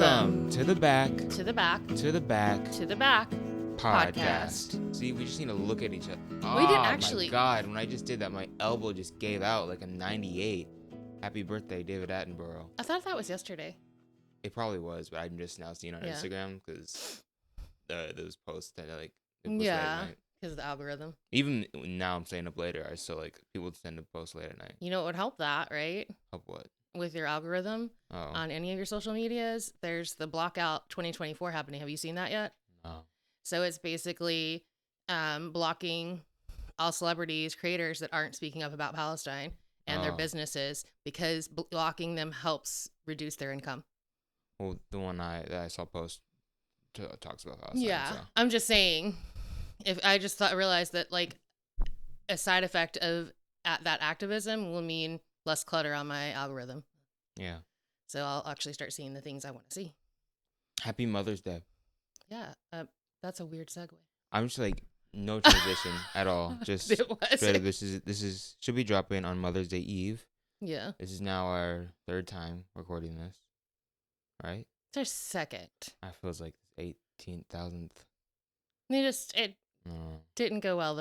Welcome to the back To the back. to the back To the back. podcast. See, we just need to look at each other. We didn't Oh actually- my God, when I just did that, my elbow just gave out like a 98. Happy birthday, David Attenborough. I thought that was yesterday. It probably was, but I'm just now seeing it on Yeah. Instagram because those posts that like it was late Yeah. at night. Because of the algorithm. Even now, I'm staying up later. I still like people tend to post late at night. You know what would help that, right? Help what? With your algorithm Oh on any of your social medias, there's the Block Out 2024 happening. Have you seen that yet? no. So it's basically blocking all celebrities, creators that aren't speaking up about Palestine and their Oh. businesses because blocking them helps reduce their income. Well, the one that I saw post talks about Palestine. Yeah. So. I'm just saying, if I just realized that like a side effect of that activism will mean less clutter on my algorithm. Yeah. So I'll actually start seeing the things I want to see. Happy Mother's Day. Yeah. That's a weird segue. I'm just like no transition at all. Just It was. straight up, this is should be dropping on Mother's Day Eve. Yeah. This is now our third time recording this, right? It's our second. I feels like 18,000th. It No. didn't go well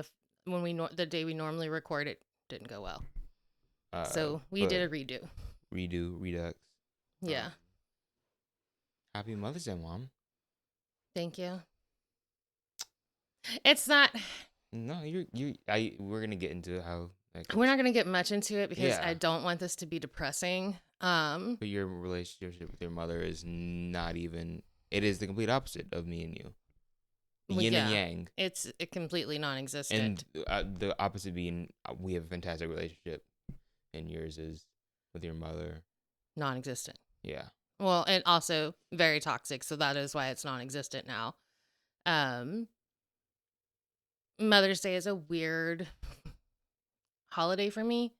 the day we normally record it didn't go well. So we but did a redo. redux. Yeah. Happy Mother's Day, Mom. Thank you. It's not. No, we're gonna get into how. Like, We're not going to get much into it because Yeah. I don't want this to be depressing. But your relationship with your mother is not even. It is the complete opposite of me and you. Well, Yin and yeah. yang. It's completely non-existent. And the opposite being we have a fantastic relationship, and yours is with your mother. Non-existent. Yeah. Well, and also very toxic, so that is why it's non-existent now. Mother's Day is a weird holiday for me,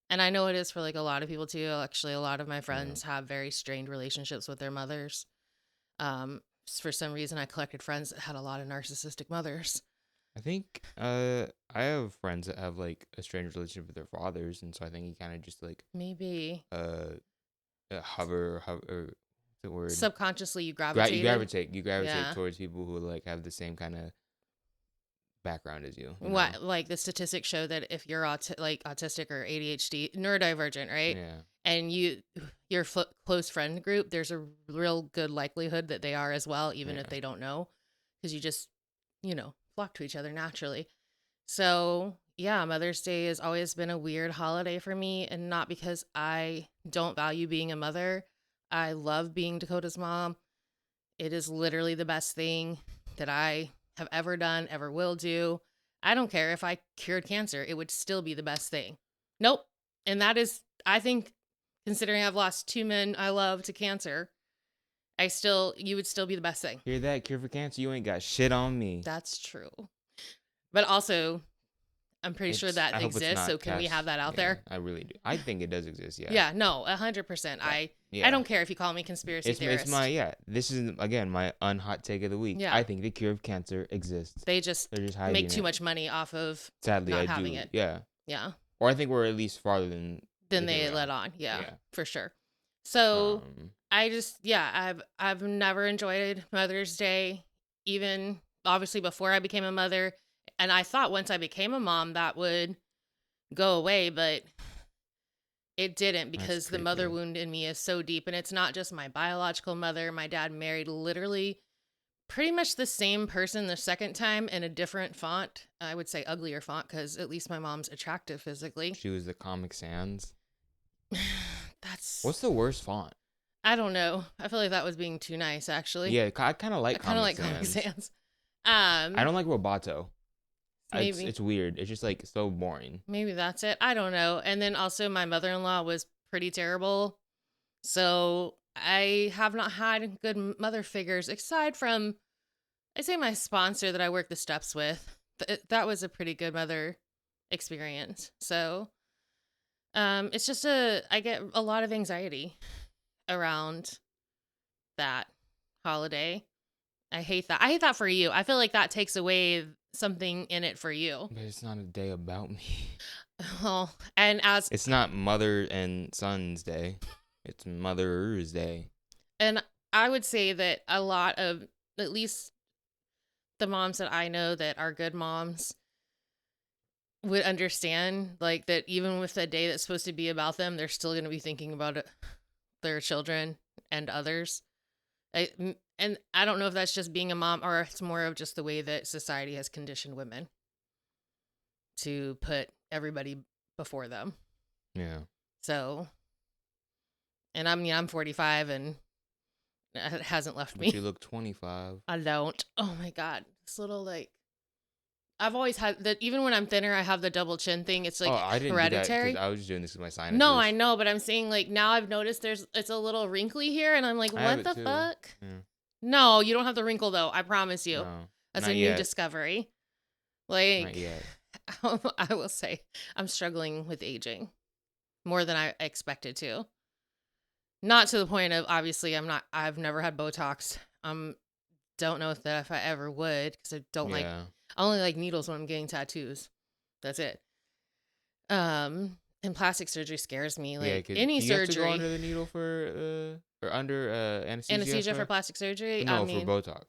and I know it is for like a lot of people too. Actually, a lot of my friends have very strained relationships with their mothers. For some reason, I collected friends that had a lot of narcissistic mothers. I think I have friends that have like a strange relationship with their fathers, and so I think you kind of just like Maybe hover the word subconsciously you you gravitate. gravitate Yeah. towards people who like have the same kind of background as you. What, like the statistics show that if you're autistic or ADHD, neurodivergent, right? Yeah. And your close friend group, there's a real good likelihood that they are as well, even if Yeah. they don't know, because you just, flock to each other naturally. So yeah, Mother's Day has always been a weird holiday for me, and not because I don't value being a mother. I love being Dakota's mom. It is literally the best thing that I have ever done, ever will do. I don't care if I cured cancer, it would still be the best thing. Nope. And that is, I think, considering I've lost 2 men I love to cancer, you would still be the best thing. Hear that? Cure for cancer? You ain't got shit on me. That's true. But also, I'm pretty sure I that hope it's exists, not so can we cast. have that out Yeah, there? I really do. I think it does exist. Yeah. Yeah, no, 100%. Yeah. I don't care if you call me conspiracy theorist. This is again my unhot take of the week. Yeah. I think the cure of cancer exists. They just They're just hiding make too it. much money off of Sadly, not I having do. it. Yeah. Yeah. Or I think we're at least farther than They were. let on. Yeah, Yeah. for sure. So Um, I've never enjoyed Mother's Day, even obviously before I became a mother. And I thought once I became a mom that would go away, but it didn't, because the mother creepy. wound in me is so deep. And it's not just my biological mother. My dad married literally pretty much the same person the second time in a different font. I would say uglier font, because at least my mom's attractive physically. she was the Comic Sans. That's What's the worst font? I don't know. I feel like that was being too nice, actually. Yeah, I kind of I like kind of Comic like Comic Sans. Sans. I don't like Roboto. Maybe. It's weird. It's just like so boring. Maybe that's it. I don't know. And then also my mother-in-law was pretty terrible. So I have not had good mother figures aside from, I'd say, my sponsor that I work the steps with. That was a pretty good mother experience. So it's just I get a lot of anxiety around that holiday. I hate that. I hate that for you. I feel like that takes away something in it for you. But it's not a day about me. Well, and as It's not Mother and Son's Day. It's Mother's Day. and I would say that a lot of, at least the moms that I know that are good moms, would understand like that even with a day that's supposed to be about them, they're still going to be thinking about it, their children and others. And I don't know if that's just being a mom or it's more of just the way that society has conditioned women to put everybody before them. Yeah. So, and I mean, I'm 45 and it hasn't left But me. you look 25. I don't. Oh my God. This little like, I've always had that. Even when I'm thinner, I have the double chin thing. It's Oh, like I didn't do that because hereditary. I was just doing this with my No, I sinuses. know, but I'm saying like now I've noticed it's a little wrinkly here, and I'm like, I have what it the too. fuck? Yeah. No, you don't have the wrinkle though. I promise you. No, That's a not new yet. discovery. Not Like, yet. I will say, I'm struggling with aging more than I expected to. Not to the point of obviously I'm not. I've never had Botox. Don't know if I ever would because I don't like. Yeah. I only like needles when I'm getting tattoos. That's it. And plastic surgery scares me. Yeah, Like because any do you have to go surgery, under the needle for or under anesthesia anesthesia for for? plastic surgery. I No, for mean, Botox.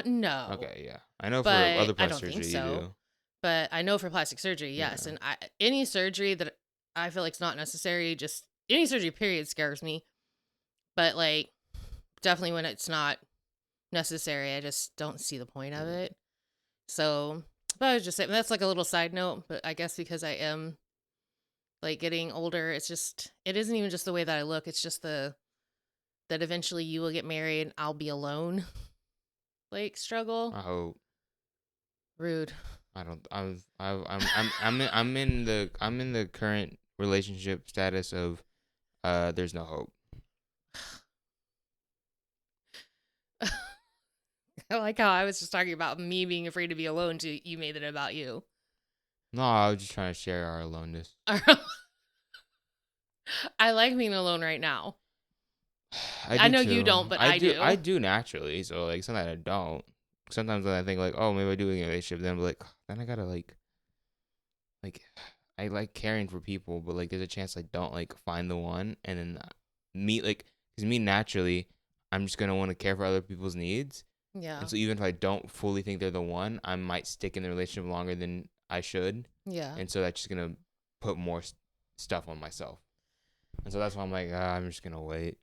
no, Okay, yeah. I know for but other I plastic don't think surgery you so. do. But I know for plastic surgery, yes. Yeah. And any surgery that I feel like it's not necessary, just any surgery period scares me. But like definitely when it's not necessary, I just don't see the point of it. So, but I was just saying that's like a little side note. But I guess because I am like getting older, it isn't even just the way that I look. It's just that eventually you will get married and I'll be alone. Like struggle. I hope. Rude. I don't. I'm in the current relationship status of there's no hope. I like how I was just talking about me being afraid to be alone to you made it about you. No, I was just trying to share our aloneness. I like being alone right now. I I do know you too. don't, but I I do. do naturally. So like sometimes I don't. Sometimes when I think like, oh, maybe I do in a relationship, then I'm like, then I gotta like I like caring for people, but like there's a chance I don't like find the one, and then me like because me naturally, I'm just gonna want to care for other people's needs, Yeah. and so even if I don't fully think they're the one, I might stick in the relationship longer than I should, Yeah. and so that's just gonna put more stuff on myself, and so that's why I'm like, I'm just gonna wait.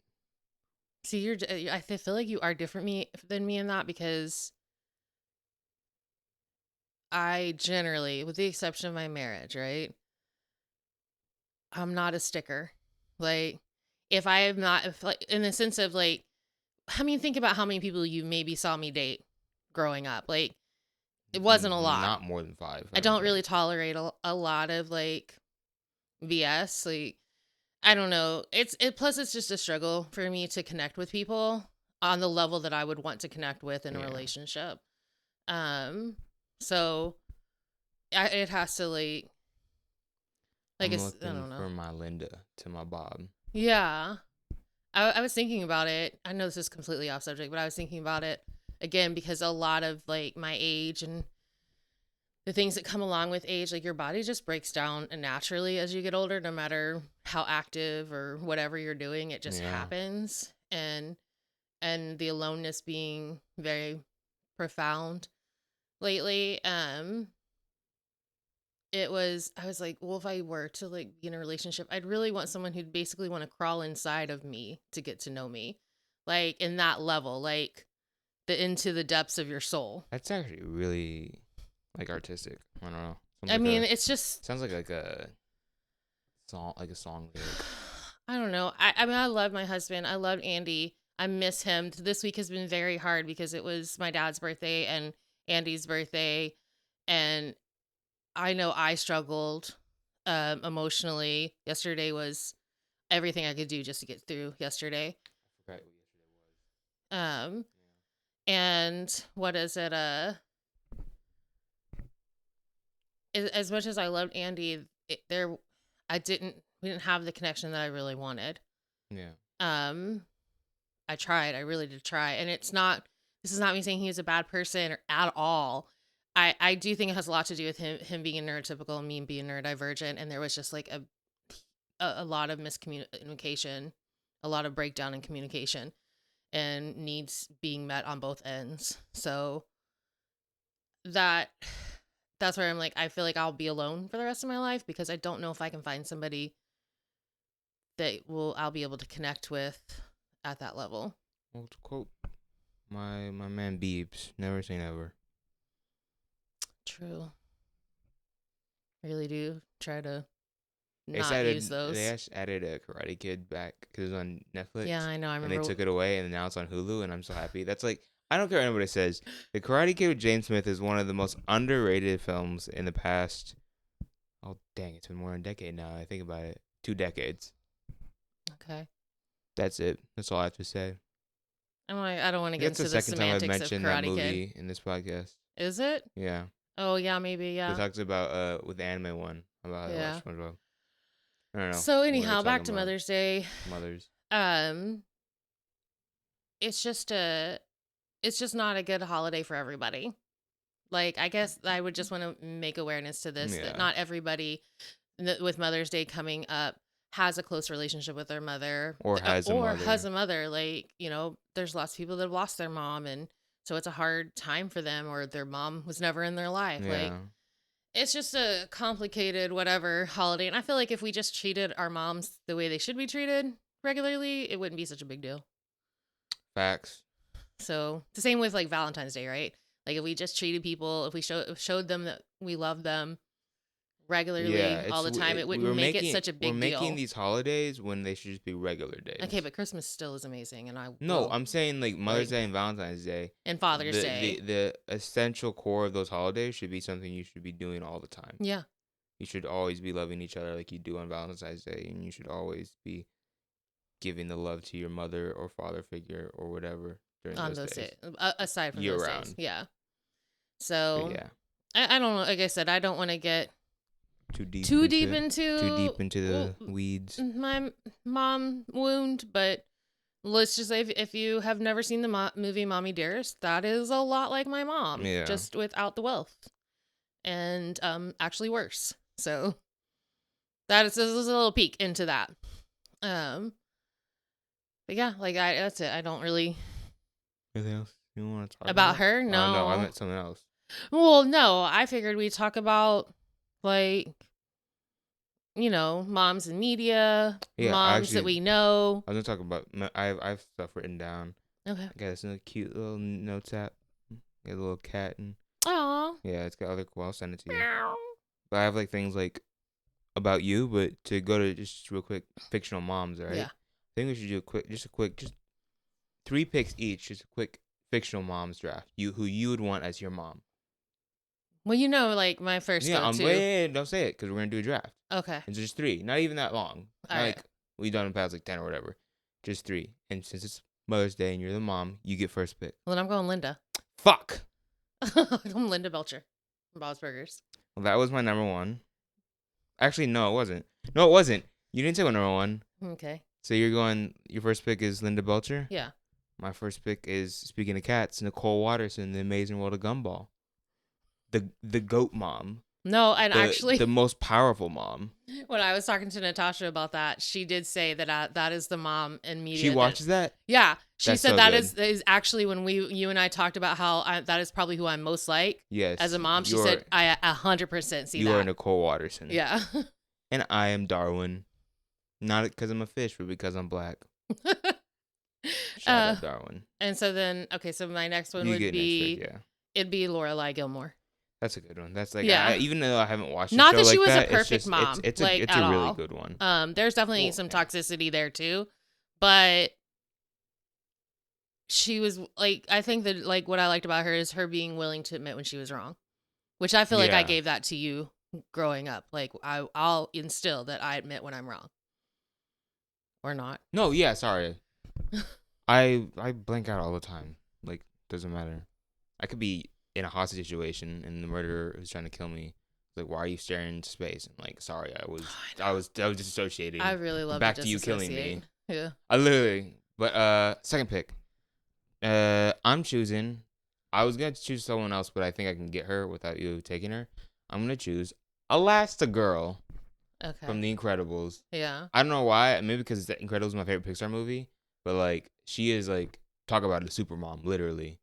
See, I feel like you are different than me in that because I generally, with the exception of my marriage, right? I'm not a sticker. Like, if I am not, if like in the sense of like, I mean, think about how many people you maybe saw me date growing up. Like, it wasn't a lot. Not more than 5. I I don't don't think. really tolerate a lot of like BS. Like, I don't know. Plus it's just a struggle for me to connect with people on the level that I would want to connect with in a Yeah. relationship. Um, so it has to like I'm it's I looking don't know. for my Linda to my Bob. Yeah. I was thinking about it. I know this is completely off subject, but I was thinking about it again because a lot of like my age and the things that come along with age, like your body just breaks down naturally as you get older, no matter how active or whatever you're doing, it just Yeah. happens. And the aloneness being very profound lately. I was like, well, if I were to like be in a relationship, I'd really want someone who'd basically want to crawl inside of me to get to know me. Like in that level, like into the depths of your soul. That's actually really like artistic. I don't know. I mean, it's just Sounds like a song lyric. I don't know. I mean, I love my husband. I love Andy. I miss him. This week has been very hard because it was my dad's birthday and Andy's birthday. And I know I struggled emotionally. Yesterday was everything I could do just to get through yesterday. I forgot what yesterday Um, was. and what is it? As much as I loved Andy, we didn't have the connection that I really wanted. Yeah. Um, I tried. I really did try. And this is not me saying he was a bad person or at all. I do think it has a lot to do with him being a neurotypical and me being neurodivergent. And there was just like a lot of miscommunication, a lot of breakdown in communication. and needs being met on both ends. So that's where I'm like, I feel like I'll be alone for the rest of my life because I don't know if I can find somebody that I'll be able to connect with at that level. Well, to quote my man Beebs, never say never. True. Really do try to not use those. They actually added a Karate Kid back because it was on Netflix. Yeah, I know. I remember. And they took it away, and now it's on Hulu, and I'm so happy. That's like, I don't care what anybody says. The Karate Kid with James Smith is one of the most underrated films in the past. Oh, dang, it's been more than a decade now. I think about it. 2 decades. Okay. That's it. That's all I have to say. I don't want to get into the semantics of Karate Kid. That's the second time I've mentioned that movie in this podcast. Is it? Yeah. Oh, yeah, maybe, yeah. It talks about, with the anime one, about how I watch SpongeBob. I don't know. So anyhow, back to Mother's Day. Mothers. It's just not a good holiday for everybody. Like, I guess I would just want to make awareness to this, that not everybody with Mother's Day coming up has a close relationship with their mother. Or has a mother. Like, there's lots of people that have lost their mom, and so it's a hard time for them, or their mom was never in their life. Yeah. Like, it's just a complicated whatever holiday. And I feel like if we just treated our moms the way they should be treated regularly, it wouldn't be such a big deal. Facts. So it's the same with like Valentine's Day, right? Like if we just treated people, if we showed them that we love them regularly all the time, it wouldn't make it such a big deal. We're making these holidays when they should just be regular days. Okay, but Christmas still is amazing, and I'm saying like Mother's Day and Valentine's Day and Father's Day. The essential core of those holidays should be something you should be doing all the time. Yeah. You should always be loving each other like you do on Valentine's Day, and you should always be giving the love to your mother or father figure or whatever during those days. Aside from year those round. days. Yeah. So yeah. I don't know. Like I said, I don't want to get too deep into the weeds. My mom wound, but let's just say if you have never seen the movie Mommy Dearest, that is a lot like my mom, just without the wealth, and actually worse. So this is a little peek into that. But yeah, like that's it. I don't really. Anything else you want to talk about her? No. Oh, no, I meant something else. Well, no, I figured we'd talk about like, moms in media, moms that we know. I was gonna talk about. I have stuff written down. Okay. I got this cute little notes app. Got a little cat and. Aww. Yeah, it's got other. Well, I'll send it to you. But I have like things like about you, but to go to just real quick fictional moms, right? Yeah. I think we should do just 3 picks each, just a quick fictional moms draft. Who you would want as your mom. Well, like my first go-to. Wait, don't say it because we're gonna do a draft. Okay. It's just 3, not even that long. All right. Like we've done in past like 10 or whatever. Just 3, and since it's Mother's Day and you're the mom, you get first pick. Well, then I'm going Linda. Fuck. I'm Linda Belcher from Bob's Burgers. Well, that was my number 1. Actually, no, it wasn't. No, it wasn't. You didn't say my number 1. Okay. So your first pick is Linda Belcher? Yeah. My first pick is, speaking of cats, Nicole Watterson, The Amazing World of Gumball. The goat mom. No, and actually... The most powerful mom. When I was talking to Natasha about that, she did say that that is the mom in media. She watches that? Yeah. She That's said so that good. is actually when you and I talked about how that is probably who I'm most like. Yes. As a mom, she said, I 100% see that. You are Nicole Watterson. Yeah. And I am Darwin. Not because I'm a fish, but because I'm black. Shout out Darwin. And so then, okay, so my next one would be, it'd be Lorelai Gilmore. That's a good one. That's like, yeah. Even though I haven't watched it, not that she was a perfect mom, it's like a at really all. good one. There's definitely some toxicity there too, but she was like, I think that like what I liked about her is her being willing to admit when she was wrong, which I feel like I gave that to you growing up. Like I'll instill that I admit when I'm wrong, or not. No, yeah, sorry. I blank out all the time. Like, doesn't matter. I could be in a hostage situation and the murderer is trying to kill me. Like, why are you staring into space? And like, sorry, I was disassociating. I really love back to you killing me. Yeah. I literally. But second pick. I'm choosing. I was gonna choose someone else, but I think I can get her without you taking her. I'm gonna choose Elastigirl. Okay. From The Incredibles. Yeah. I don't know why. Maybe because The Incredibles is my favorite Pixar movie. But like, she is like talk about a super mom, literally.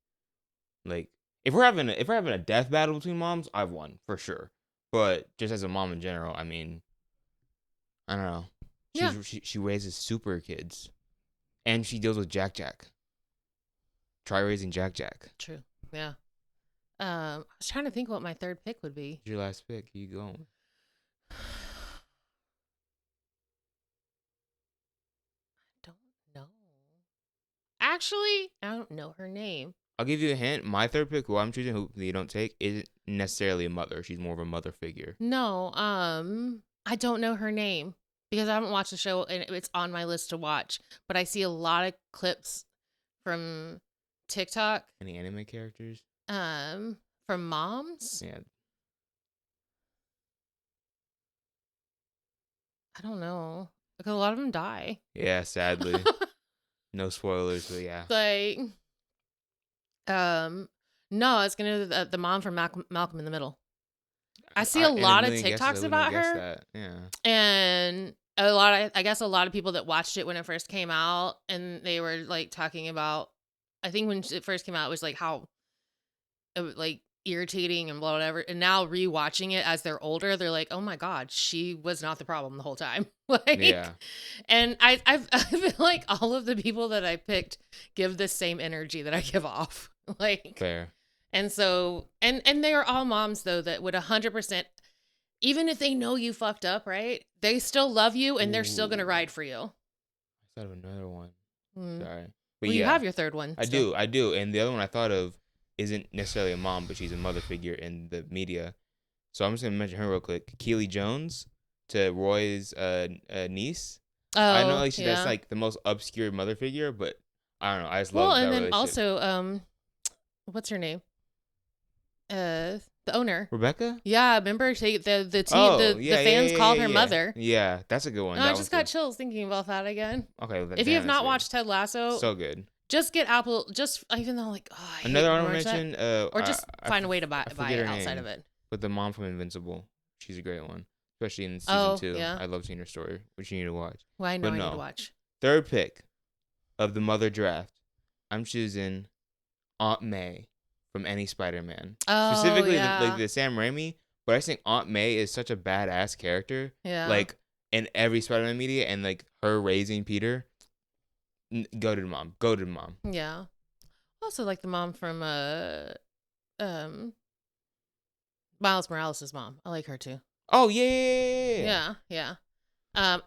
Like if we're having a death battle between moms, I've won for sure. But just as a mom in general, I mean, I don't know. Yeah. She raises super kids, and she deals with Jack Jack. Try raising Jack Jack. True. Yeah. I was trying to think what my third pick would be. Your last pick. You go. Don't know. Actually, I don't know her name. I'll give you a hint. My third pick, who I'm choosing, who you don't take, isn't necessarily a mother. She's more of a mother figure. No, I don't know her name because I haven't watched the show and it's on my list to watch. But I see a lot of clips from TikTok, Any anime characters? from moms. Yeah. I don't know because a lot of them die. Yeah, sadly. No spoilers, but yeah. Like, no, I was gonna the mom from Malcolm in the Middle. I see a lot of TikToks about her. That. Yeah. And I guess a lot of people that watched it when it first came out, and they were like talking about, I think when it first came out, it was like how it was like irritating and blah, whatever. And now rewatching it as they're older, they're like, oh my God, she was not the problem the whole time. Like, Yeah. And I feel like all of the people that I picked give the same energy that I give off. Like, Fair. and so, and they are all moms though that would 100%, even if they know you fucked up, right? They still love you and they're still gonna ride for you. I thought of another one. Sorry. But well, you have your third one. I do. And the other one I thought of isn't necessarily a mom, but she's a mother figure in the media. So I'm just gonna mention her real quick. Keely Jones, to Roy's niece. Oh, I know like that's like the most obscure mother figure, but I don't know. I just love that relationship. Also, what's her name? The owner. Rebecca? Yeah, remember the fans called her mother. Yeah, that's a good one. No, I just got chills thinking about that again. Okay, well, if you have not watched Ted Lasso, so good. Just get Apple. Just even though like another one I mention, or just find a way to buy it outside of it. But the mom from Invincible, she's a great one, especially in season 2. Yeah. I love seeing her story, which you need to watch. Well, I know I need to watch. Third pick of the mother draft, I'm choosing Aunt May from any Spider-Man. Oh, specifically yeah. the Sam Raimi. But I think Aunt May is such a badass character. Yeah. Like in every Spider-Man media, and like her raising Peter. Go to the mom. Yeah. Also like the mom from Miles Morales' mom. I like her too. Oh yeah. Yeah. And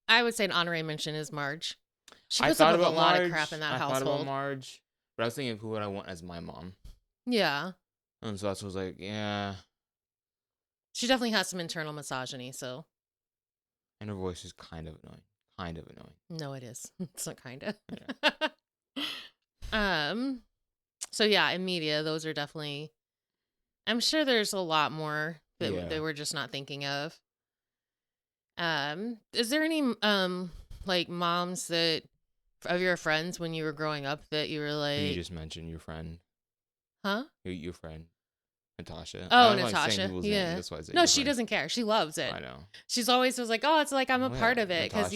I would say an honorary mention is Marge. She puts up with a lot of crap in that household. I thought about Marge, but I was thinking of who would I want as my mom. Yeah. And so I was like, yeah. She definitely has some internal misogyny, so. And her voice is kind of annoying. No, it is. It's not kind of. Yeah. So yeah, in media, those are definitely. I'm sure there's a lot more that we're just not thinking of. Is there any like moms that of your friends when you were growing up that you were like? You just mentioned your friend. Huh? Your friend. Natasha. Oh, Natasha. Yeah. That's why no, she doesn't care. She loves it. I know. She's always was like, oh, it's like I'm a part of it because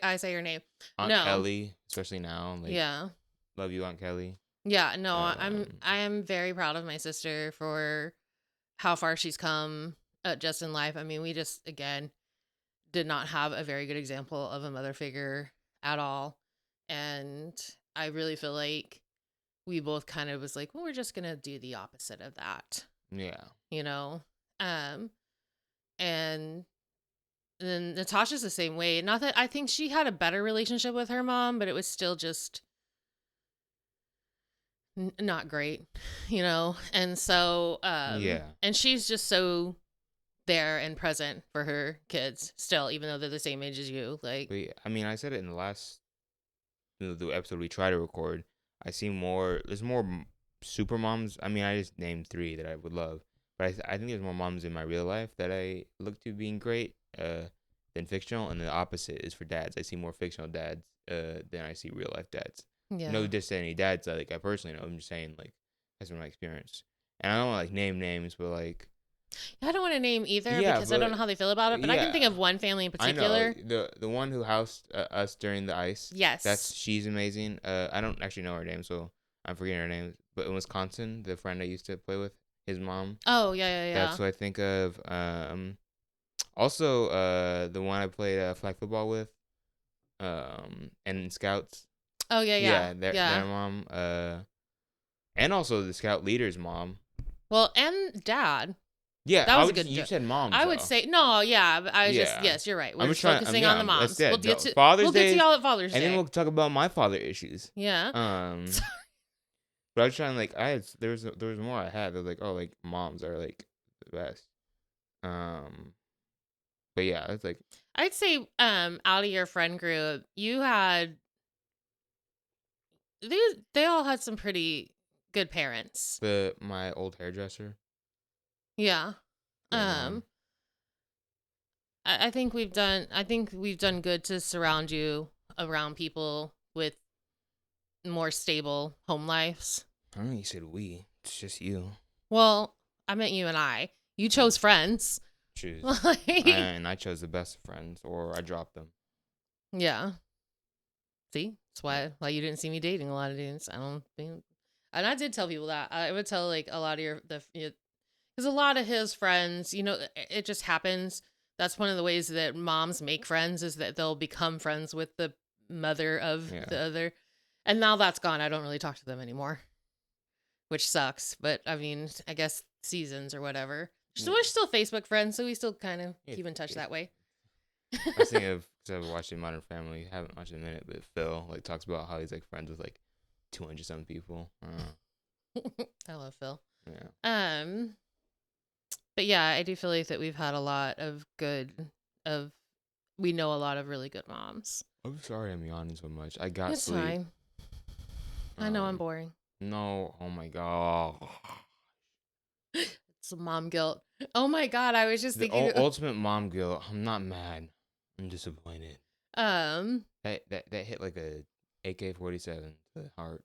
I say your name. Aunt Kelly, especially now. Like, yeah. Love you, Aunt Kelly. Yeah. No, I am very proud of my sister for how far she's come just in life. I mean, we just again did not have a very good example of a mother figure at all, and I really feel like we both kind of was like, well, we're just gonna do the opposite of that. Yeah. You know? And then Natasha's the same way. Not that I think she had a better relationship with her mom, but it was still just not great, you know? And so, yeah. And she's just so there and present for her kids still, even though they're the same age as you. Like, but yeah, I mean, I said it in the last the episode we try to record. I see there's more super moms. I mean, I just named 3 that I would love. But I think there's more moms in my real life that I look to being great than fictional. And the opposite is for dads. I see more fictional dads than I see real life dads. yeah. No diss to any dads that like I personally know. I'm just saying like that's been my experience. And I don't want to like name names, but like I don't want to name either Yeah, because I don't know but how they feel about it, but I can think yeah, of one family in I know particular. the one who housed us during the ice. Yes. She's amazing. I don't actually know her name, so I'm forgetting her name. But in Wisconsin, the friend I used to play with, his mom. Oh, yeah, yeah, That's yeah. who I think of. Also, the one I played flag football with, and in scouts. Oh, yeah, yeah. Yeah, their Yeah. mom. And also the scout leader's mom. Well, and dad. Yeah, That was a good you joke. said moms I would though. say no, yeah, but I was just Yeah, yes, you're right. I'm We're just just trying. focusing on Yeah, the that's moms. it. We'll Father's get to Day, y'all at Father's and then Day. we'll talk about my father issues. Yeah. But I was trying like there was more I had. They're like, oh, like moms are like the best. But yeah, it's like I'd say out of your friend group, you had they all had some pretty good parents. my old hairdresser. Yeah. Great mom. Um I think we've done good to surround you around people with more stable home lives. I don't know. You said we. It's just you. Well, I meant you and I. You chose friends. Choose. Like, And I chose the best friends, or I dropped them. yeah. See, that's why you didn't see me dating a lot of dudes. I don't think, and I did tell people that. I would tell like a lot of because a lot of his friends, it just happens. That's one of the ways that moms make friends is that they'll become friends with the mother of Yeah. the other. And now that's gone. I don't really talk to them anymore, which sucks. But I mean, I guess seasons or whatever. So we're still Facebook friends, so we still kind of keep in touch that way. I was thinking of, because I've watched Modern Family, haven't watched it in a minute, but Phil like talks about how he's like friends with like 200 some people. I love Phil. Yeah. But yeah, I do feel like that we've had a lot of we know a lot of really good moms. I'm sorry I'm yawning so much. I got It's sleep. fine. I know I'm boring. No, oh my god. It's mom guilt. Oh my god, I was just The thinking. ultimate mom guilt. I'm not mad. I'm disappointed. That hit like a AK-47 to the heart.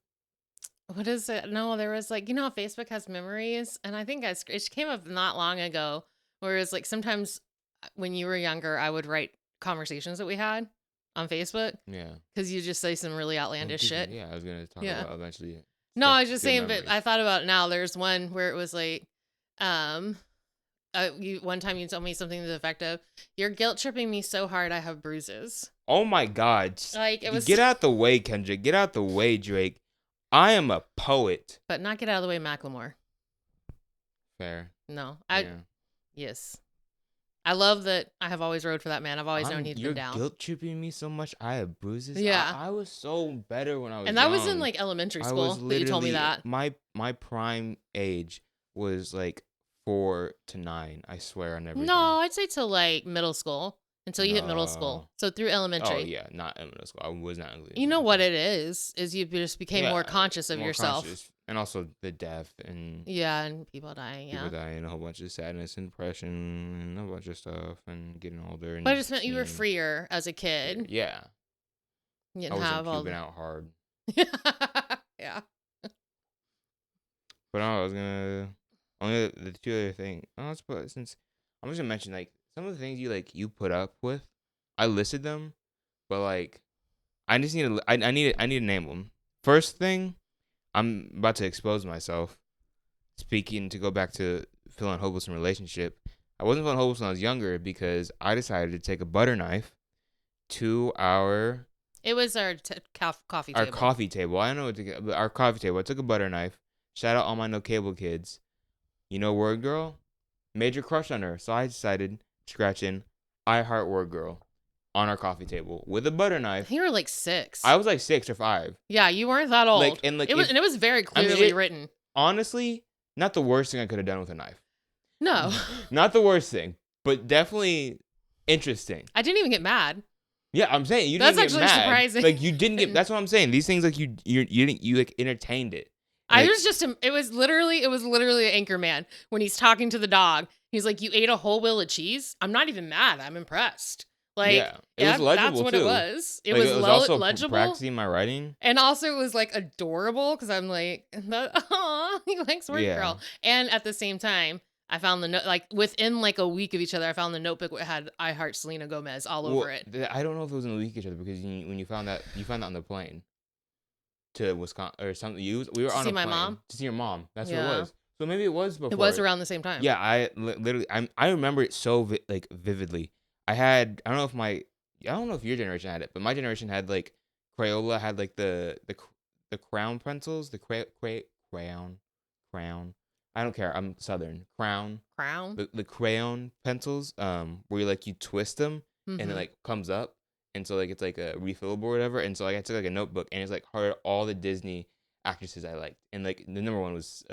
What is it? No, there was like how Facebook has memories, and I think it came up not long ago. Whereas like sometimes when you were younger, I would write conversations that we had on Facebook. Yeah. Because you just say some really outlandish shit. Yeah, I was gonna talk about eventually. No, I was just saying, but I thought about it now. There's one where it was like, one time you told me something to the effect of, "You're guilt tripping me so hard, I have bruises." Oh my god! Like it was. Get out the way, Kendrick. Get out the way, Drake. I am a poet. But not get out of the way, Macklemore. Fair. No, yes. I love that I have always rode for that man. I've always known he'd been down. You're guilt tripping me so much. I have bruises. Yeah. I was so better when I was and that young. was in like elementary school that you told me that. My prime age was like 4 to 9. I swear on everything. No, I'd say till like middle school. Until you hit middle school. So through elementary. Oh, yeah. Not in middle school. I was not included. You know what it is you just became more conscious of yourself. Conscious. And also the death and... Yeah, and people dying, People dying, a whole bunch of sadness and depression and a bunch of stuff and getting older. And but it just meant you were freer as a kid. Yeah. You didn't have all the... out hard. Yeah. But I was gonna... Only the two other things... since I'm just gonna mention, like, some of the things you put up with, I listed them, but like, I just need to I need to name them. First thing, I'm about to expose myself. Speaking to go back to feeling hopeless in a relationship, I wasn't feeling hopeless when I was younger because I decided to take a butter knife to our. It was our coffee table. Our coffee table. I don't know what to get, but our coffee table. I took a butter knife. Shout out all my no cable kids. You know, Word Girl, major crush on her, so I decided. Scratch in I Heart Word Girl on our coffee table with a butter knife. You were like 6. I was like 6 or 5. Yeah, you weren't that old. It was very clearly written. Honestly, not the worst thing I could have done with a knife. No. Not the worst thing, but definitely interesting. I didn't even get mad. Yeah, I'm saying you didn't get mad. That's actually surprising. Like you didn't get. That's what I'm saying. These things like you like entertained it. Like, it was literally Anchorman when he's talking to the dog. He's like, "You ate a whole wheel of cheese? I'm not even mad. I'm impressed." Like, yeah, it was legible that's what too. It was. It like, was also legible. Practicing my writing, and also it was like adorable because I'm like, "Aw, he likes Word Girl." And at the same time, I found the note like within like a week of each other. I found the notebook that had "I heart Selena Gomez" all Well, over it. I don't know if it was in the week each other because when you found that on the plane to Wisconsin or something. We were To on see a my plane mom. to see your mom. That's what it Yeah, was. So maybe it was it before was it. around the same time. Yeah, literally I remember it so like vividly. I don't know if I don't know if your generation had it, but my generation had like Crayola had like the crown pencils, the crown. I don't care. I'm Southern. Crown. Crown. The crayon pencils where you twist them and it Mm-hmm. like comes up, and so like it's like a refillable or whatever, and so like I took like a notebook and it's like all the Disney actresses I liked, and like the number one was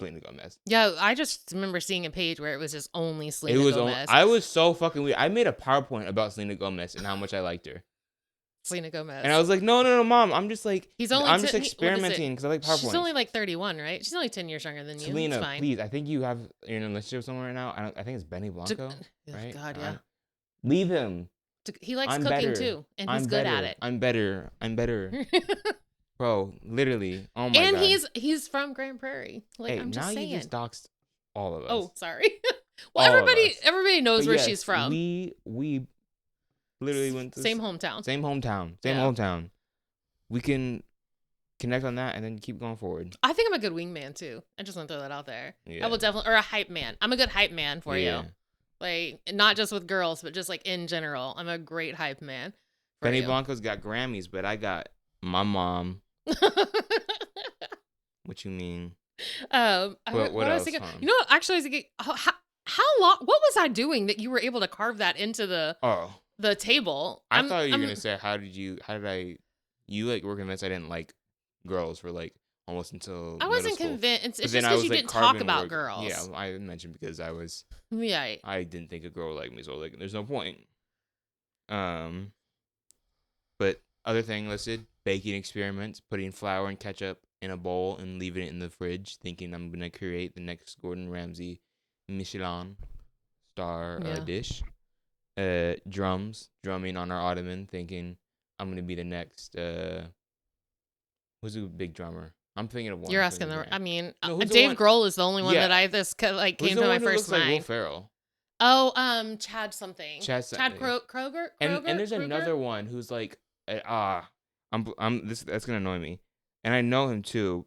Selena Gomez. Yeah, I just remember seeing a page where it was just only It Selena was Gomez. I was so fucking weird. I made a PowerPoint about Selena Gomez and how much I liked her. Selena Gomez. And I was like, no, mom. I'm just like I'm just what is it? experimenting because I like PowerPoints. She's only like 31, right? She's only 10 years younger than you. It's Selena, fine. please. I think you're in a relationship somewhere right now. I think it's Benny Blanco, right? God, yeah. Leave him. He likes I'm cooking better. too, and he's I'm good better. at it. I'm better. Bro, literally. Oh my and god. he's from Grand Prairie. Like Hey, I'm just now saying. you just doxed all of us. Oh, sorry. Well, All of us. everybody knows But where yes, she's from. We literally went to Same hometown. Same hometown. We can connect on that and then keep going forward. I think I'm a good wingman too. I just want to throw that out there. Yeah. I will definitely, or a hype man. I'm a good hype man for Yeah. you. Like not just with girls, but just like in general. I'm a great hype man. For Benny you. Blanco's got Grammys, but I got my mom. What you mean? What what I was else, thinking, huh? you know, actually, I was thinking, how long? What was I doing that you were able to carve that into the table? I thought you were gonna say how did you like were convinced I didn't like girls for like almost until I wasn't middle school. convinced. It's But just then I because was you like didn't talk carving about work. girls. Yeah, I mentioned because Yeah. I didn't think a girl liked me, so like there's no point. But other thing listed: baking experiments, putting flour and ketchup in a bowl and leaving it in the fridge, thinking I'm gonna create the next Gordon Ramsay Michelin star dish. Drumming on our ottoman, thinking I'm gonna be the next. Who's a big drummer? I'm thinking of one. You're asking I mean, No, Dave Grohl is the only one Yeah. that I came Who's to the my one who first looks like Will mind. Ferrell? Oh, Chad something. Chad Kroger. And there's another one who's like, that's gonna annoy me, and I know him too.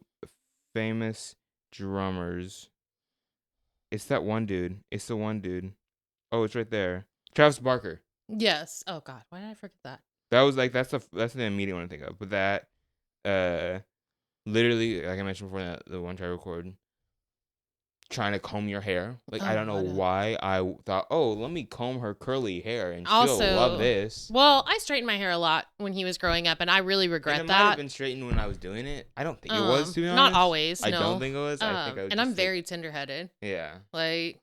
Famous drummers. It's that one dude. It's the one dude. Oh, it's right there. Travis Barker. Yes. Oh God, why did I forget that? That was like that's the immediate one I think of. But that, literally, like I mentioned before, the one I recorded, trying to comb your hair. Like I don't know why I thought, oh, let me comb her curly hair and she'll love this. Well, I straightened my hair a lot when he was growing up, and I really regret and it that. might have been straightened when I was doing it. I don't think it was, to be honest. Not always. I no. don't think it was. I think I was. And I'm very tender-headed. Yeah. Like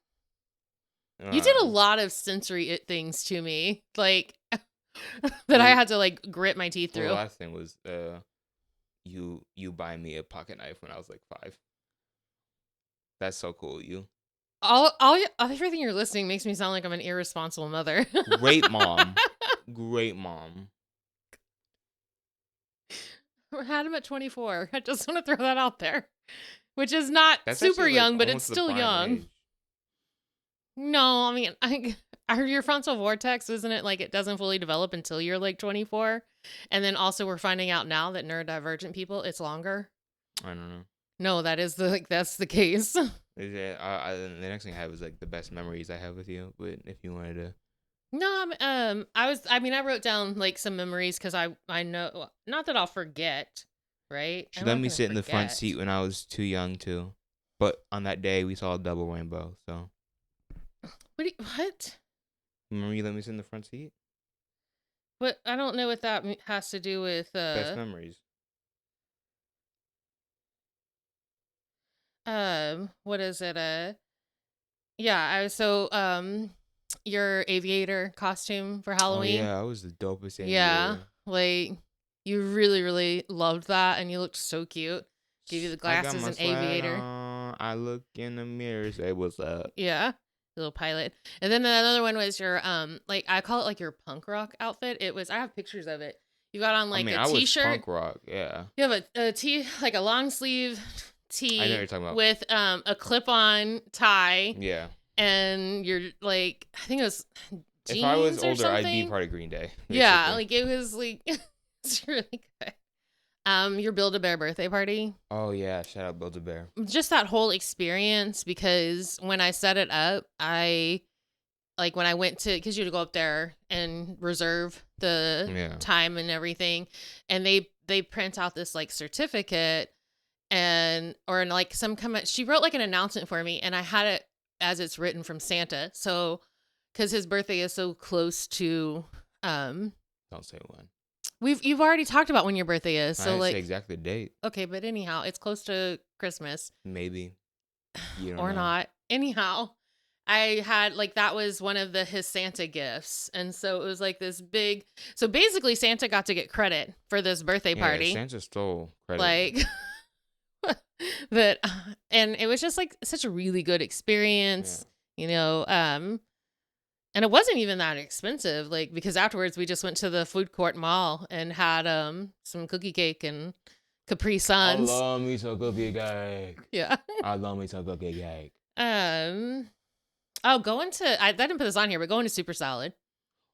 you did a lot of sensory things to me, like that I had to like grit my teeth through. The last thing was you buy me a pocket knife when I was like 5. That's so cool, you. Everything you're listening makes me sound like I'm an irresponsible mother. Great mom. Great mom. I had him at 24. I just want to throw that out there, which is not That's super actually, young, but it's almost the still prime young. age. No, I mean, your frontal vortex, isn't it like it doesn't fully develop until you're like 24? And then also we're finding out now that neurodivergent people, it's longer. I don't know. No, that's the case. The next thing I have is like the best memories I have with you. But if you wanted to. No, I wrote down like some memories because I know, not that I'll forget, right? She let me sit in the front seat when I was too young to. But on that day, we saw a double rainbow, so. What? Remember you let me sit in the front seat? But I don't know what that has to do with best memories. What is it? Your aviator costume for Halloween. Oh yeah, I was the dopest aviator. Yeah, like you really, really loved that, and you looked so cute. Give you the glasses and aviator. I look in the mirror, say what's up. Yeah, little pilot. And then another one was your like I call it like your punk rock outfit. It was I have pictures of it. You got on like a t-shirt. I was punk rock, yeah. You have a long sleeve I know what tee you're talking about. with a clip-on tie, Yeah. and you're like, I think it was jeans If I was or older, I'd something. be part of Green Day. Yeah, Basically. like it was like it's really good. Your Build-A-Bear birthday party. Oh yeah, shout out Build-A-Bear. Just that whole experience, because when I set it up, when I went to, because you had to go up there and reserve the Yeah. time and everything, and they print out this like certificate, or like some comment. She wrote like an announcement for me, and I had it as it's written from Santa. So, because his birthday is so close to, Don't say when. you've already talked about when your birthday is. I So didn't say like, exactly the date. okay, but anyhow, it's close to Christmas. Maybe. You don't Or know. not. Anyhow, I had like, that was one of his Santa gifts. And so it was like this big, so basically Santa got to get credit for this birthday Yeah, party. Santa stole credit. Like that. And it was just like such a really good experience, and it wasn't even that expensive. Like, because afterwards we just went to the food court mall and had some cookie cake and Capri Suns. I love me some cookie cake. Yeah. I love me some cookie cake. I didn't put this on here, but going to Super Salad.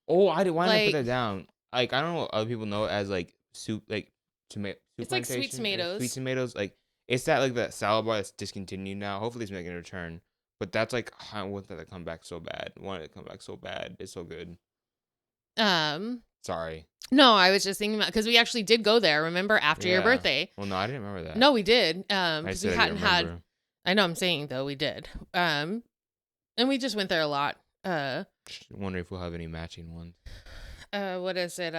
Oh, why didn't I put Like, that down? Like, I don't know what other people know it as, like, soup, like, tomato. It's like sweet tomatoes. Sweet tomatoes. Like, it's that salad bar that's discontinued now. Hopefully it's making a return. But that's, like, I want that to come back so bad. I want it to come back so bad. It's so good. Sorry. No, I was just thinking about, because we actually did go there, remember, after your birthday. Well, no, I didn't remember that. No, we did. I Because said we I hadn't didn't remember. had, I know I'm saying, though, we did. And we just went there a lot. Wondering if we'll have any matching ones. What is it?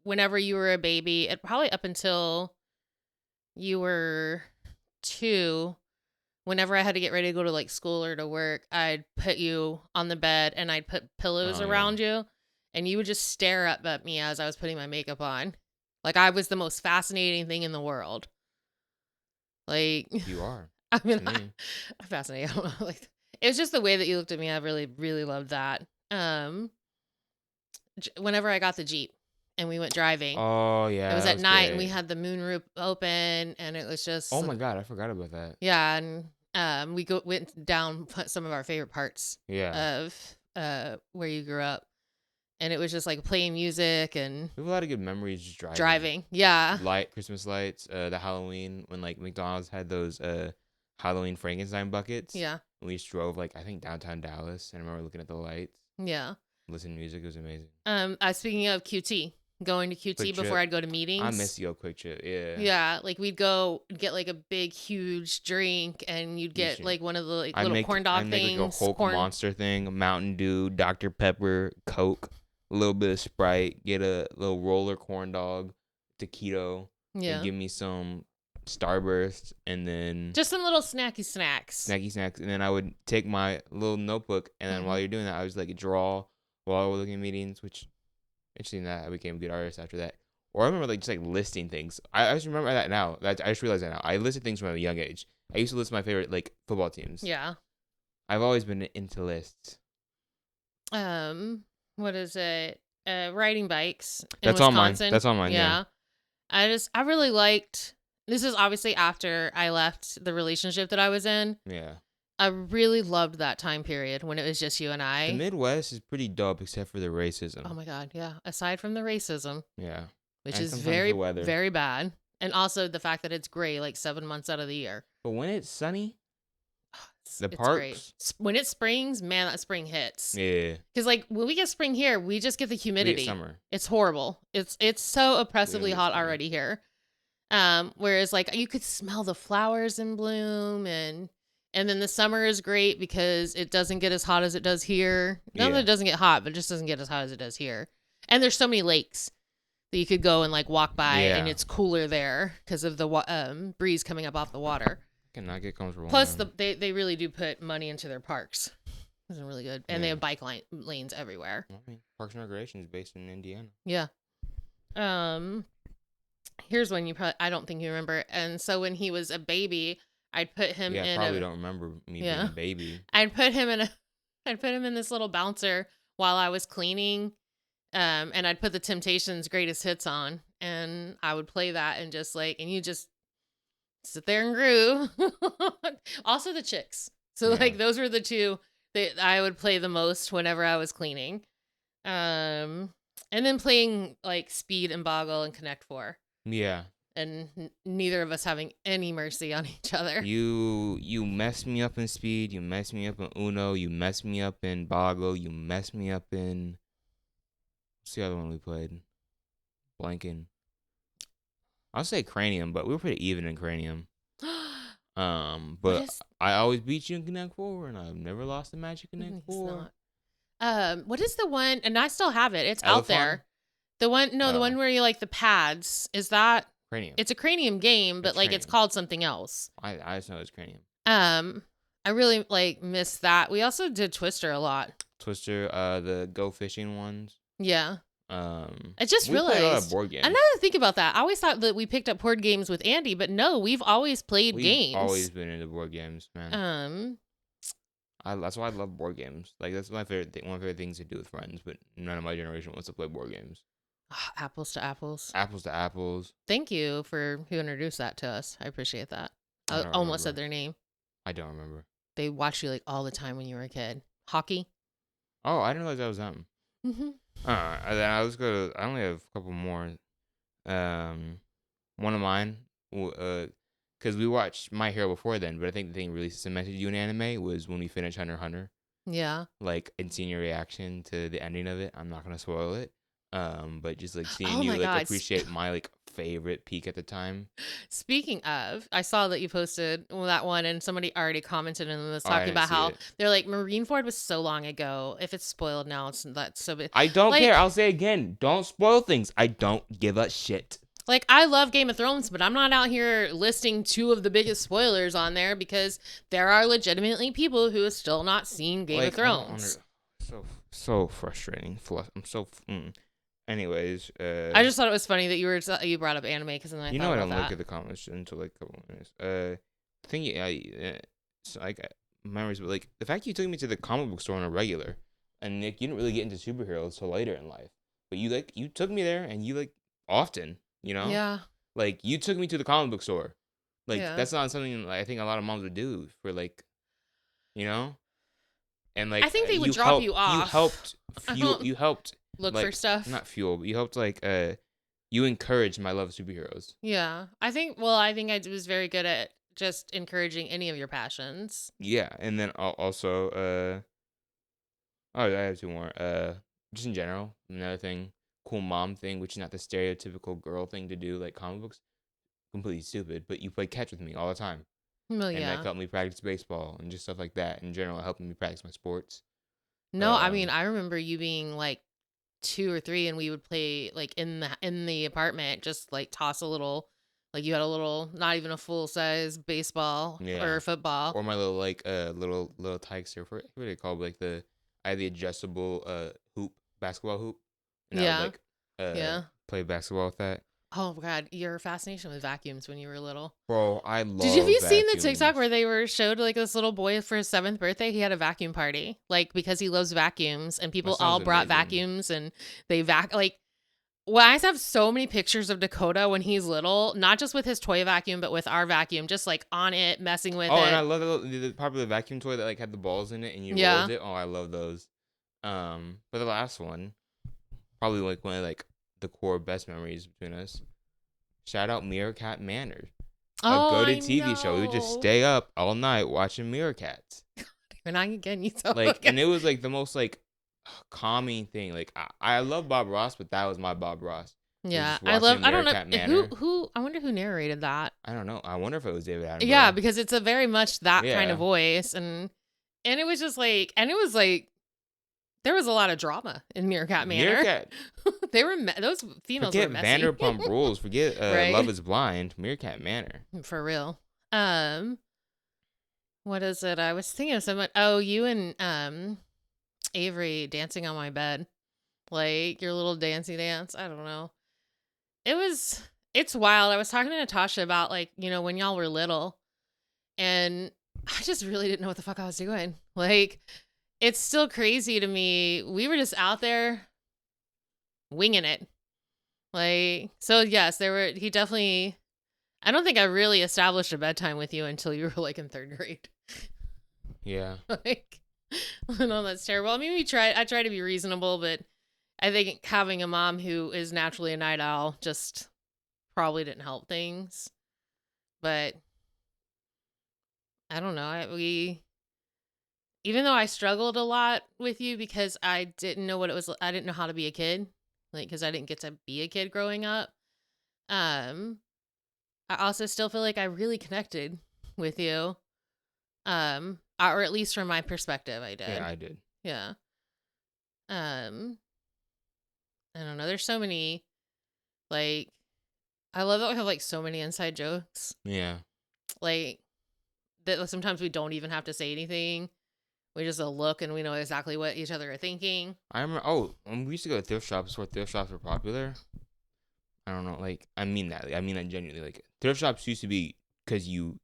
Whenever you were a baby, probably up until you were 2, whenever I had to get ready to go to like school or to work, I'd put you on the bed and I'd put pillows around you, and you would just stare up at me as I was putting my makeup on. Like I was the most fascinating thing in the world. Like, You are. I mean, I'm fascinated. I don't know. Like, it was just the way that you looked at me. I really, really loved that. Whenever I got the Jeep and we went driving. Oh yeah. It was at night, and we great. had the moonroof open, and it was just. Oh my god, I forgot about that. Yeah, and we went down some of our favorite parts. Yeah. Of where you grew up, and it was just like playing music and We have a lot of good memories just driving. driving. Yeah. Christmas lights, the Halloween when like McDonald's had those Halloween Frankenstein buckets. Yeah. And we just drove like I think downtown Dallas, and I remember looking at the lights. Yeah. Listening to music, it was amazing. Speaking of QT, going to QT Quick before Trip. I'd go to meetings. I miss your Quick Trip. Yeah. Yeah, like we'd go get like a big huge drink, and you'd get Huge like one of the like, I'd little make, corn dog I'd things. make like a Hulk monster thing, Mountain Dew, Dr. Pepper, Coke, a little bit of Sprite, get a little roller corn dog, taquito, Yeah. and give me some Starburst, and then Just some little snacky snacks. snacky snacks, and then I would take my little notebook, and then while you're doing that, I was like draw while I was looking at meetings, which interesting that I became a good artist after that. Or I remember like just like listing things. I just remember that now. I just realized that now. I listed things from a young age. I used to list my favorite like football teams. Yeah. I've always been into lists. What is it? Riding bikes in That's all mine. Wisconsin. That's all mine. Yeah. I really liked. This is obviously after I left the relationship that I was in. Yeah. I really loved that time period when it was just you and I. The Midwest is pretty dope except for the racism. Oh my God, yeah. Aside from the racism. Yeah. Which And is sometimes very, the weather. very bad. And also the fact that it's gray like 7 months out of the year. But when it's sunny, the It's parks. great. When it springs, man, that spring hits. Yeah. Because like when we get spring here, we just get the We get humidity. summer. It's horrible. It's so oppressively get hot summer. already here. Whereas like you could smell the flowers in bloom, and then the summer is great because it doesn't get as hot as it does here. Not that it doesn't get hot, but it just doesn't get as hot as it does here. And there's so many lakes that you could go and like walk by, and it's cooler there because of the breeze coming up off the water. Cannot get comfortable. Plus, they really do put money into their parks. It's really good, and they have bike lanes everywhere. I mean, Parks and Recreation is based in Indiana. Yeah. Here's one I don't think you remember. And so when he was a baby, I'd put him in. I probably don't remember me being a baby. I'd put him in this little bouncer while I was cleaning. And I'd put the Temptations' Greatest Hits on, and I would play that, and just like, and you just sit there and groove. Also the chicks. So Yeah. like those were the two that I would play the most whenever I was cleaning. And then playing like Speed and Boggle and Connect Four. Yeah. And neither of us having any mercy on each other. You messed me up in Speed. You messed me up in Uno. You messed me up in Boggle. You messed me up in. What's the other one we played? Blanking. I'll say Cranium, but we were pretty even in Cranium. But I always beat you in Connect Four, and I've never lost a match in Connect Four. What is the one? And I still have it. It's out there. The one, the one where you like the pads. Is that Cranium? It's a Cranium game, but like it's called something else. I just know it's Cranium. I really like miss that. We also did Twister a lot. Twister, the Go Fishing ones. Yeah. I just realized. Played a lot of board games. I never think about that. I always thought that we picked up board games with Andy, but no, we've always played games. Always been into board games, man. That's why I love board games. Like that's my favorite thing. One of my favorite things to do with friends, but none of my generation wants to play board games. Apples to apples. Apples to apples. Thank you for who introduced that to us. I appreciate that. I almost said their name. I don't remember. They watched you like all the time when you were a kid. Hockey. Oh, I didn't realize that was them. Mm-hmm. Then I only have a couple more. One of mine, because we watched My Hero before then, but I think the thing really cemented you in anime was when we finished Hunter x Hunter. Yeah. Like, and seeing your reaction to the ending of it. I'm not gonna spoil it. But just like seeing you like appreciate my like favorite peak at the time. Speaking of, I saw that you posted that one, and somebody already commented and was talking about how they're like Marineford was so long ago. If it's spoiled now, it's not so big. I don't care. I'll say again, don't spoil things. I don't give a shit. Like, I love Game of Thrones, but I'm not out here listing two of the biggest spoilers on there because there are legitimately people who have still not seen Game of Thrones. So frustrating. I'm so. Anyways, I just thought it was funny that you brought up anime because then I thought I don't look at the comments until like a couple minutes. Memories, but like the fact you took me to the comic book store on a regular, and like you didn't really get into superheroes till later in life, but you took me there and you like often, Yeah. Like you took me to the comic book store, like that's not something I think a lot of moms would do for like, and like I think they would drop you off. You helped. Look for stuff. Not fuel, but you helped you encouraged my love of superheroes. Yeah. I think I was very good at just encouraging any of your passions. Yeah, and then also I have two more. Just in general, another thing, cool mom thing, which is not the stereotypical girl thing to do, like comic books. Completely stupid, but you play catch with me all the time. Well, and that helped me practice baseball and just stuff like that. In general, helping me practice my sports. No, I mean, I remember you being like 2 or 3 and we would play like in the apartment, just like toss a little, like you had a little, not even a full size baseball or football, or my little like little tykes, what do they call like I had the adjustable basketball hoop, and I would play basketball with that. Oh god, your fascination with vacuums when you were little. Bro, I love. Have you seen the TikTok where they showed like this little boy for his 7th birthday? He had a vacuum party, like because he loves vacuums, and people all brought vacuums, and they Well, I have so many pictures of Dakota when he's little, not just with his toy vacuum, but with our vacuum, just like on it, messing with it. Oh, and I love the popular vacuum toy that like had the balls in it and you rolled it. Oh, I love those. For the last one, probably like one of like the core best memories between us. Shout out Meerkat Manor. A good TV show. We would just stay up all night watching Meerkats. And I again, you so like, and it was like the most like calming thing. Like I love Bob Ross, but that was my Bob Ross. Yeah, I don't know who. I wonder who narrated that. I don't know. I wonder if it was David Attenborough. Yeah, because it's a very much that kind of voice, and it was just like, there was a lot of drama in Meerkat Manor. Those females were messy. Forget Vanderpump Rules. Forget Love Is Blind. Meerkat Manor. For real. What is it? I was thinking of someone. Oh, you and Avery dancing on my bed, like your little dancey dance. I don't know. It's wild. I was talking to Natasha about like, when y'all were little, and I just really didn't know what the fuck I was doing. Like, it's still crazy to me. We were just out there winging it. Like, so yes, he definitely, I don't think I really established a bedtime with you until you were like in 3rd grade. Yeah. Like, no, that's terrible. I mean, I try to be reasonable, but I think having a mom who is naturally a night owl just probably didn't help things. But I don't know. Even though I struggled a lot with you because I didn't know what it was, I didn't know how to be a kid, like, because I didn't get to be a kid growing up. Um, I also still feel like I really connected with you. Or at least from my perspective, I Yeah, did. I did. Yeah. Um, I don't know. There's so many, like, I love that we have like so many inside jokes. Yeah. Like that sometimes we don't even have to say anything. We just look and we know exactly what each other are thinking. I remember. Oh, when we used to go to thrift shops before thrift shops were popular. I don't know. Like, I mean that. I mean that genuinely. Like, thrift shops used to be because you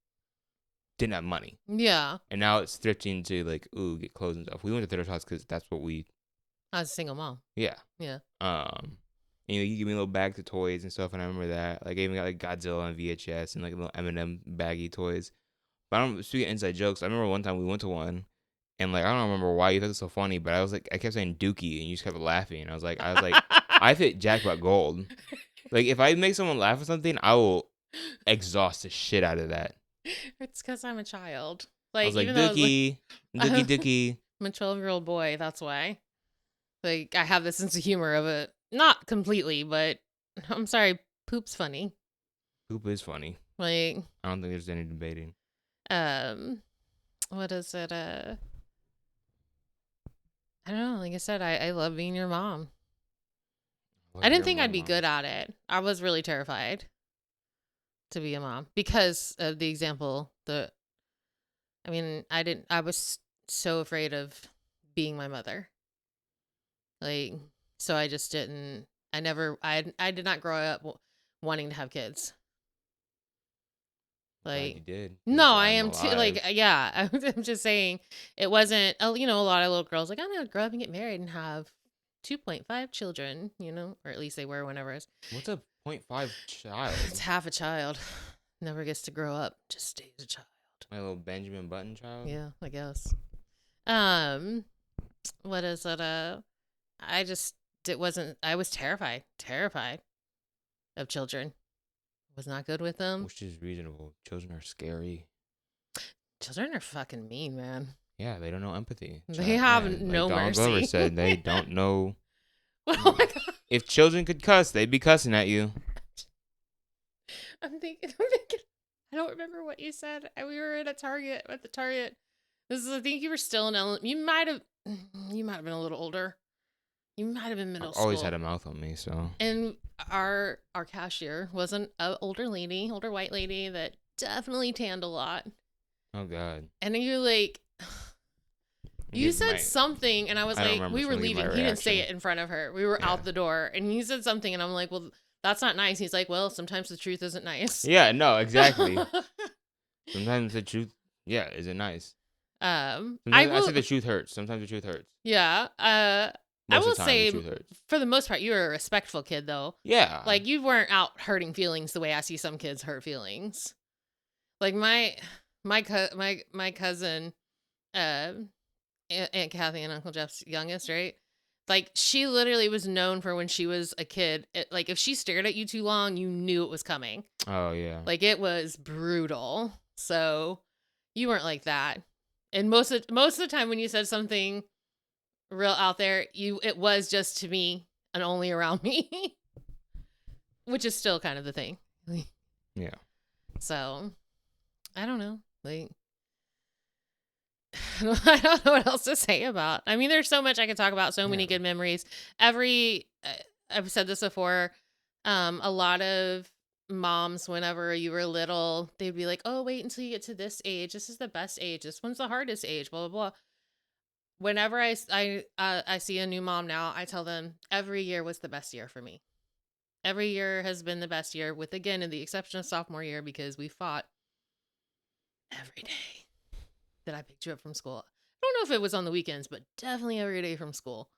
didn't have money, Yeah. and now it's thrifting to like, ooh, get clothes and stuff. We went to thrift shops because that's what we. I was a single mom. Yeah. Yeah. And, you give me little bags of toys and stuff, and I remember that. Like, I even got like Godzilla on VHS and like little M&M baggy toys. But I don't speak of inside jokes. I remember one time we went to one, and like I don't remember why you thought it was so funny, but I was like, I kept saying Dookie, and you just kept laughing. And I was like, I hit jackpot gold. Like, if I make someone laugh at something, I will exhaust the shit out of that. It's because I'm a child. I Like, was like, even though Dookie, Dookie, Dookie. I'm a 12-year-old boy, that's why. Like, I have this sense of humor of it. Not completely, but I'm sorry, poop's funny. Poop is funny. Like, I don't think there's any debating. what is it? I don't know. Like I said, I love being your mom. I didn't think I'd be good at it. I was really terrified to be a mom because of the example that, I mean, I was so afraid of being my mother. Like, so I just didn't, I did not grow up wanting to have kids. Glad you Like, did. no, I I'm am too. Like, alive. yeah, I'm just saying it wasn't, a lot of little girls like, I'm going to grow up and get married and have 2.5 children, or at least they were whenever it's What's a 0.5 child? it's half a child. Never gets to grow up, just stays a child. My little Benjamin Button child? Yeah, I guess. Um, what is it? I just, it wasn't, I was terrified of children. Was not good with them. Which is reasonable. Children are scary. Children are fucking mean, man. Yeah, they don't know empathy. They have no like mercy. Donald Glover said, they don't know. Oh my God. If children could cuss, they'd be cussing at you. I'm thinking, I don't remember what you said. We were at the Target. I think you were still in you might have been a little older. You might have been middle school. I've always had a mouth on me, so. And our cashier was an older white lady that definitely tanned a lot. Oh God. And then you're like, you said something, and I was like, we were leaving. He didn't say it in front of her. We were out the door, and he said something, and I'm like, well, that's not nice. He's like, well, sometimes the truth isn't nice. Yeah, no, exactly. Sometimes the truth, isn't nice. I say the truth hurts. Sometimes the truth hurts. Yeah. I will say, the truth hurts. For the most part, you were a respectful kid, though. Yeah. Like, you weren't out hurting feelings the way I see some kids hurt feelings. Like my cousin, Aunt Kathy and Uncle Jeff's youngest, right? Like, she literally was known for when she was a kid. Like, if she stared at you too long, you knew it was coming. Oh yeah. Like, it was brutal. So you weren't like that. And most of the time when you said something real out there, it was just to me and only around me, which is still kind of the thing. Yeah. So I don't know. Like, I don't know what else to say about. I mean, there's so much I could talk about. So many good memories. I've said this before. A lot of moms, whenever you were little, they'd be like, "Oh, wait until you get to this age. This is the best age. This one's the hardest age." Blah blah blah. Whenever I see a new mom now, I tell them every year was the best year for me. Every year has been the best year, with, again, in the exception of sophomore year, because we fought every day that I picked you up from school. I don't know if it was on the weekends, but definitely every day from school.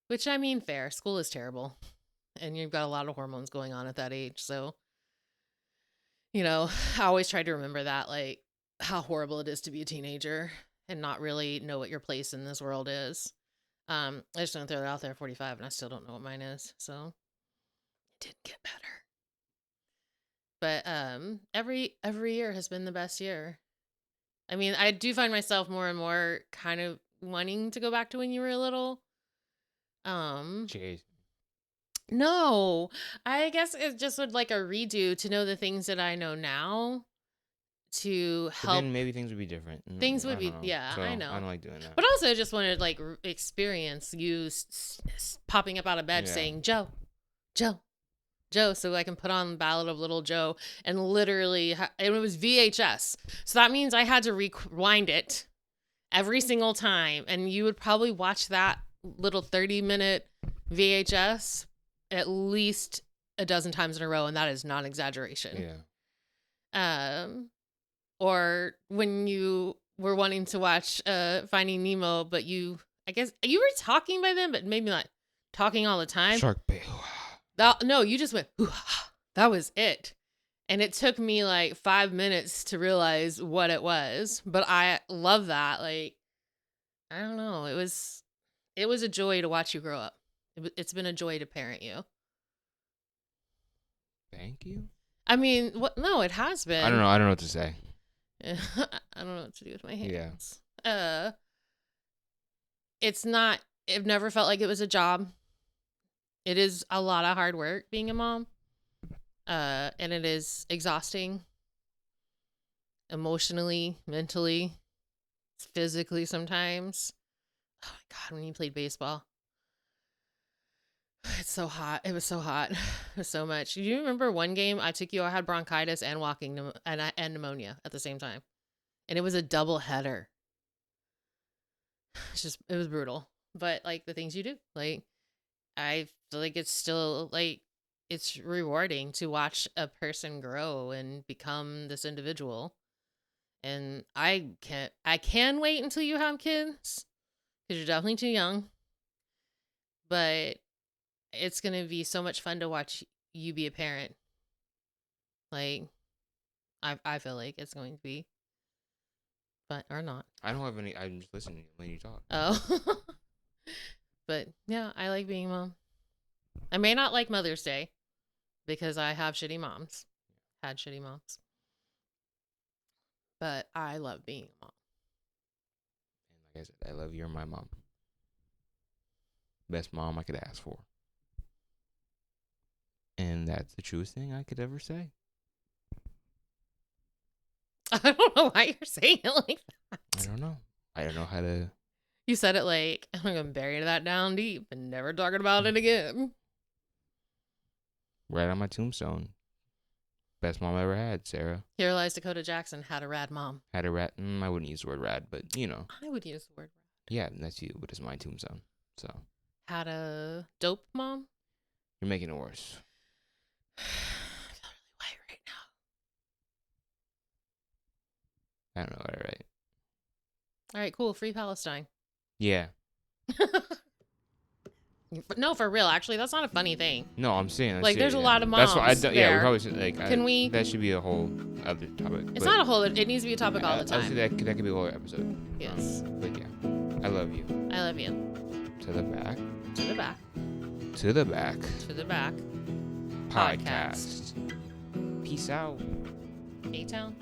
Which, I mean, fair. School is terrible. And you've got a lot of hormones going on at that age, so You know, I always try to remember that, like, how horrible it is to be a teenager and not really know what your place in this world is. I just don't throw it out there. 45, and I still don't know what mine is. So it didn't get better. But every year has been the best year. I mean, I do find myself more and more kind of wanting to go back to when you were little. Jeez. No, I guess it just would like a redo to know the things that I know now to But help. then maybe things would be different. Things would I be, don't know. yeah, So I I know. don't like doing that. But also, I just wanted to like experience you popping up out of bed Yeah. saying, Joe, Joe, Joe, so I can put on Ballad of Little Joe and literally, and it was VHS. So that means I had to rewind it every single time. And you would probably watch that little 30-minute VHS at least a dozen times in a row. And that is not exaggeration. Yeah. Or when you were wanting to watch Finding Nemo, but I guess you were talking by then, but maybe not talking all the time. Shark Bait. No, you just went, that was it. And it took me like 5 minutes to realize what it was. But I love that. Like, I don't know. It was a joy to watch you grow up. It's been a joy to parent you. Thank you. I mean, no, it has been. I don't know. I don't know what to say. I don't know what to do with my hands. Yeah. It's not, I've never felt like it was a job. It is a lot of hard work being a mom. And it is exhausting. Emotionally, mentally, physically sometimes. Oh my God, when you played baseball. It's so hot. It was so hot. It was so much. Do you remember one game I took you? I had bronchitis and and pneumonia at the same time. And it was a double header. It was brutal. But like the things you do, like I feel like it's still like it's rewarding to watch a person grow and become this individual. And I can wait until you have kids because you're definitely too young. But it's going to be so much fun to watch you be a parent. Like, I feel like it's going to be. But, or not. I don't have any. I'm just listening when you talk. Oh. But, yeah, I like being a mom. I may not like Mother's Day because I have shitty moms. Had shitty moms. But I love being a mom. And like I said, I love you're my mom. Best mom I could ask for. And that's the truest thing I could ever say. I don't know why you're saying it like that. I don't know. I don't know how to. You said it like, I'm going to bury that down deep and never talking about it again. Right on my tombstone. Best mom I ever had, Sarah. Here lies Dakota Jackson, had a rad mom. Had a rat. I wouldn't use the word rad, but you know. I would use the word rad. Yeah, that's you. But it's my tombstone. So. Had a dope mom. You're making it worse. I feel really white right now. I don't know what I write. All right, cool. Free Palestine. Yeah. No, for real. Actually, that's not a funny thing. No, I'm saying that's like, there's a lot of moms. That's why yeah, we there. probably should like. Can we? That should be a whole other topic. It's not a whole. It needs to be a topic all the time. I'll say that could be a whole episode. Yes. But yeah, I love you. I love you. To the back. To the back. To the back. To the back. Podcast. Peace out. A-Town.